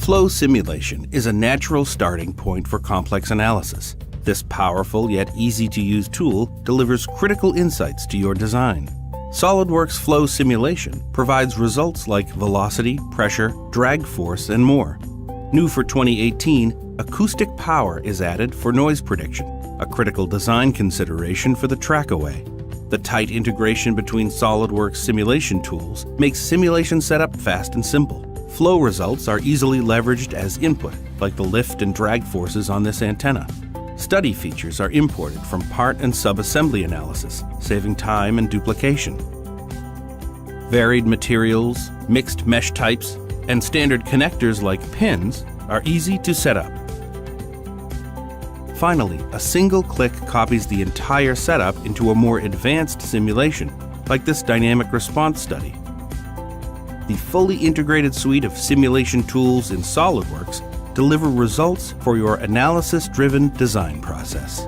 Flow simulation is a natural starting point for complex analysis. This powerful yet easy-to-use tool delivers critical insights to your design. SOLIDWORKS Flow Simulation provides results like velocity, pressure, drag force, and more. New for 2018, acoustic power is added for noise prediction, a critical design consideration for the trackaway. The tight integration between SOLIDWORKS simulation tools makes simulation setup fast and simple. Flow results are easily leveraged as input, like the lift and drag forces on this antenna. Study features are imported from part and sub-assembly analysis, saving time and duplication. Varied materials, mixed mesh types, and standard connectors like pins are easy to set up. Finally, a single click copies the entire setup into a more advanced simulation, like this dynamic response study. The fully integrated suite of simulation tools in SOLIDWORKS deliver results for your analysis-driven design process.